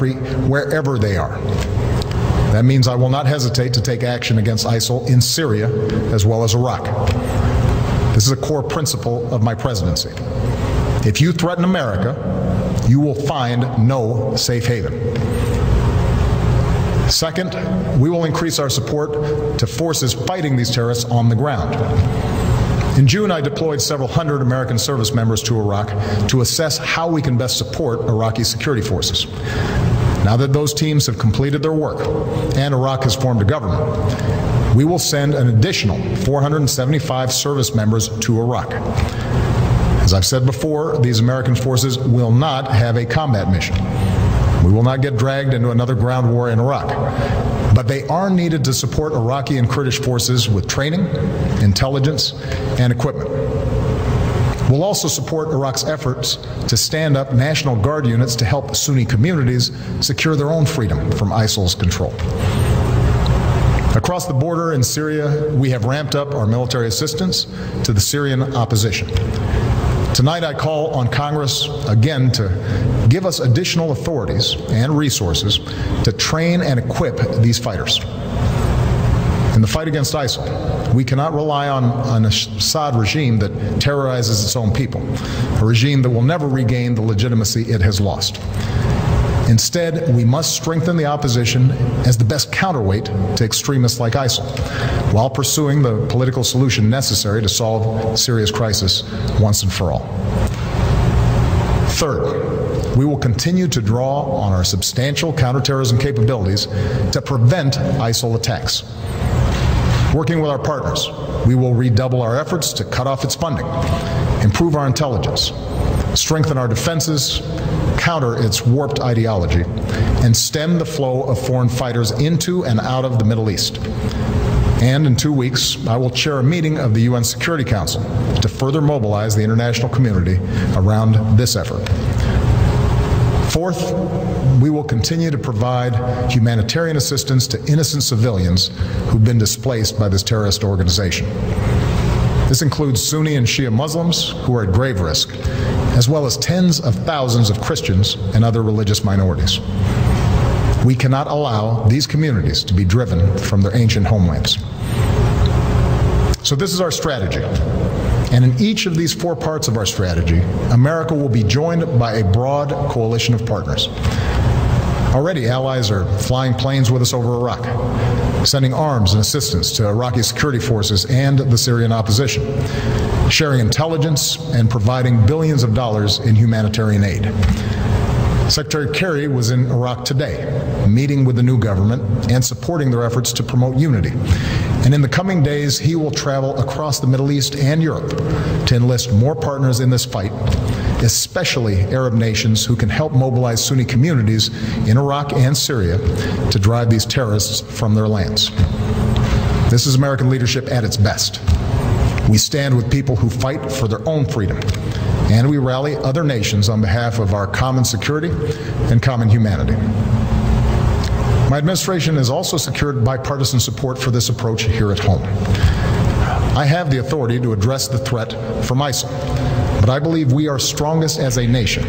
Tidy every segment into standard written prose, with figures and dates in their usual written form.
wherever they are. That means I will not hesitate to take action against ISIL in Syria as well as Iraq. This is a core principle of my presidency. If you threaten America, you will find no safe haven. Second, we will increase our support to forces fighting these terrorists on the ground. In June, I deployed several hundred American service members to Iraq to assess how we can best support Iraqi security forces. Now that those teams have completed their work and Iraq has formed a government, we will send an additional 475 service members to Iraq. As I've said before, these American forces will not have a combat mission. We will not get dragged into another ground war in Iraq. But they are needed to support Iraqi and Kurdish forces with training, intelligence, and equipment. We'll also support Iraq's efforts to stand up National Guard units to help Sunni communities secure their own freedom from ISIL's control. Across the border in Syria, we have ramped up our military assistance to the Syrian opposition. Tonight I call on Congress again to give us additional authorities and resources to train and equip these fighters. In the fight against ISIL, we cannot rely on an Assad regime that terrorizes its own people, a regime that will never regain the legitimacy it has lost. Instead, we must strengthen the opposition as the best counterweight to extremists like ISIL, while pursuing the political solution necessary to solve Syria's crisis once and for all. Third, we will continue to draw on our substantial counterterrorism capabilities to prevent ISIL attacks. Working with our partners, we will redouble our efforts to cut off its funding, improve our intelligence, strengthen our defenses, counter its warped ideology, and stem the flow of foreign fighters into and out of the Middle East. And in 2 weeks, I will chair a meeting of the UN Security Council to further mobilize the international community around this effort. Fourth, we will continue to provide humanitarian assistance to innocent civilians who've been displaced by this terrorist organization. This includes Sunni and Shia Muslims who are at grave risk, as well as tens of thousands of Christians and other religious minorities. We cannot allow these communities to be driven from their ancient homelands. So this is our strategy. And in each of these 4 parts of our strategy, America will be joined by a broad coalition of partners. Already, allies are flying planes with us over Iraq, sending arms and assistance to Iraqi security forces and the Syrian opposition, sharing intelligence and providing billions of dollars in humanitarian aid. Secretary Kerry was in Iraq today, meeting with the new government and supporting their efforts to promote unity. And in the coming days, he will travel across the Middle East and Europe to enlist more partners in this fight, especially Arab nations who can help mobilize Sunni communities in Iraq and Syria to drive these terrorists from their lands. This is American leadership at its best. We stand with people who fight for their own freedom, and we rally other nations on behalf of our common security and common humanity. My administration has also secured bipartisan support for this approach here at home. I have the authority to address the threat from ISIL, but I believe we are strongest as a nation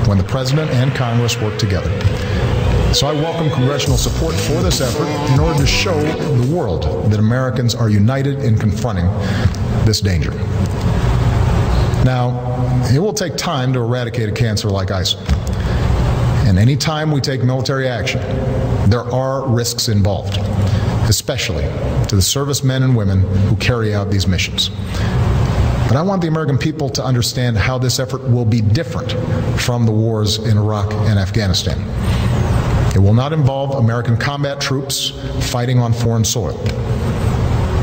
when the President and Congress work together. So I welcome congressional support for this effort in order to show the world that Americans are united in confronting this danger. Now, it will take time to eradicate a cancer like ISIL. And any time we take military action, there are risks involved, especially to the servicemen and women who carry out these missions. But I want the American people to understand how this effort will be different from the wars in Iraq and Afghanistan. It will not involve American combat troops fighting on foreign soil.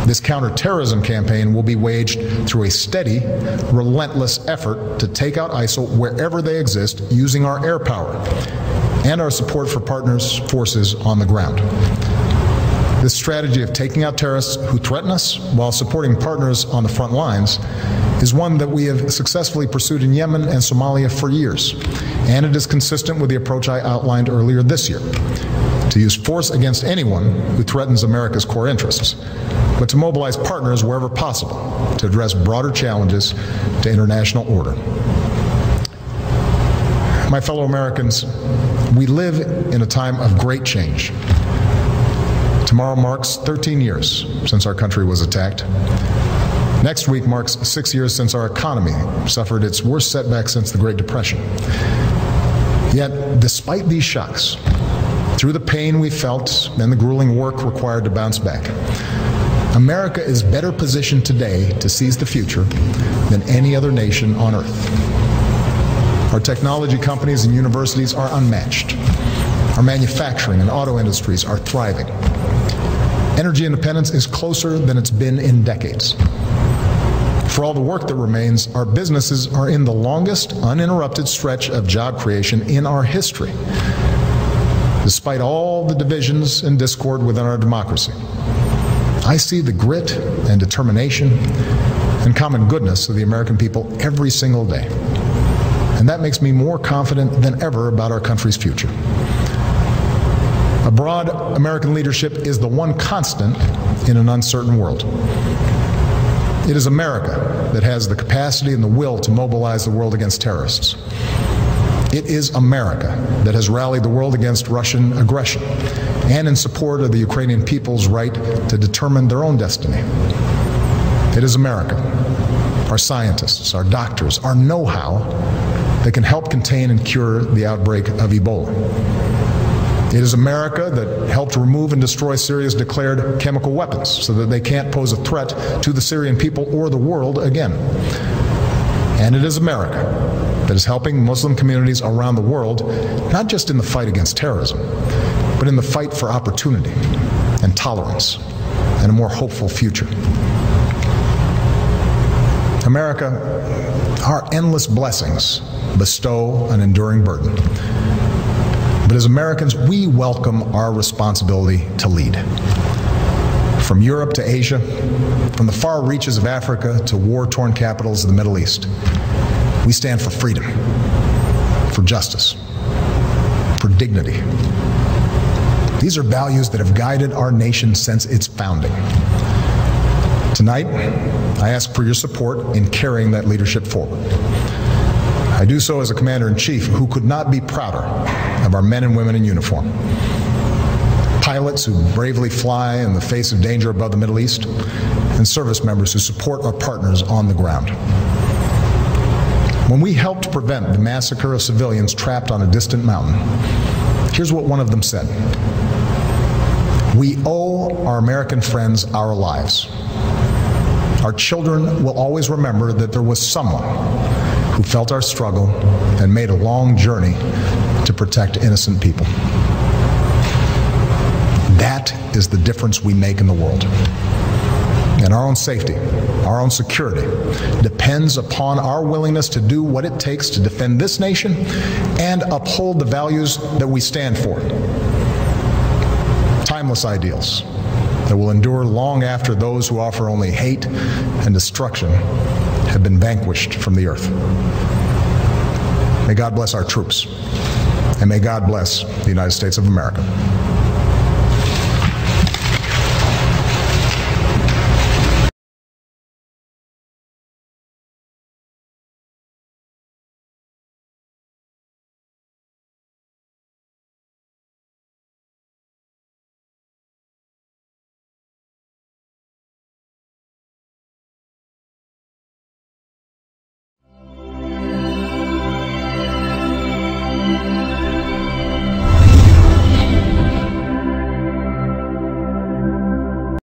This counterterrorism campaign will be waged through a steady, relentless effort to take out ISIL wherever they exist using our air power and our support for partners' forces on the ground. This strategy of taking out terrorists who threaten us while supporting partners on the front lines is one that we have successfully pursued in Yemen and Somalia for years, and it is consistent with the approach I outlined earlier this year, to use force against anyone who threatens America's core interests, but to mobilize partners wherever possible to address broader challenges to international order. My fellow Americans, we live in a time of great change. Tomorrow marks 13 years since our country was attacked. Next week marks 6 years since our economy suffered its worst setback since the Great Depression. Yet, despite these shocks, through the pain we felt and the grueling work required to bounce back, America is better positioned today to seize the future than any other nation on earth. Our technology companies and universities are unmatched. Our manufacturing and auto industries are thriving. Energy independence is closer than it's been in decades. For all the work that remains, our businesses are in the longest uninterrupted stretch of job creation in our history, despite all the divisions and discord within our democracy. I see the grit and determination and common goodness of the American people every single day, and that makes me more confident than ever about our country's future. A broad American leadership is the one constant in an uncertain world. It is America that has the capacity and the will to mobilize the world against terrorists. It is America that has rallied the world against Russian aggression and in support of the Ukrainian people's right to determine their own destiny. It is America, our scientists, our doctors, our know-how that can help contain and cure the outbreak of Ebola. It is America that helped remove and destroy Syria's declared chemical weapons so that they can't pose a threat to the Syrian people or the world again. And it is America that is helping Muslim communities around the world, not just in the fight against terrorism, but in the fight for opportunity and tolerance and a more hopeful future. America, our endless blessings bestow an enduring burden. But as Americans, we welcome our responsibility to lead. From Europe to Asia, from the far reaches of Africa to war-torn capitals of the Middle East, we stand for freedom, for justice, for dignity. These are values that have guided our nation since its founding. Tonight, I ask for your support in carrying that leadership forward. I do so as a Commander-in-Chief who could not be prouder of our men and women in uniform. Pilots who bravely fly in the face of danger above the Middle East, and service members who support our partners on the ground. When we helped prevent the massacre of civilians trapped on a distant mountain, here's what one of them said: "We owe our American friends our lives. Our children will always remember that there was someone who felt our struggle and made a long journey to protect innocent people." That is the difference we make in the world. And our own safety, our own security, depends upon our willingness to do what it takes to defend this nation and uphold the values that we stand for. Timeless ideals that will endure long after those who offer only hate and destruction have been vanquished from the earth. May God bless our troops, and may God bless the United States of America.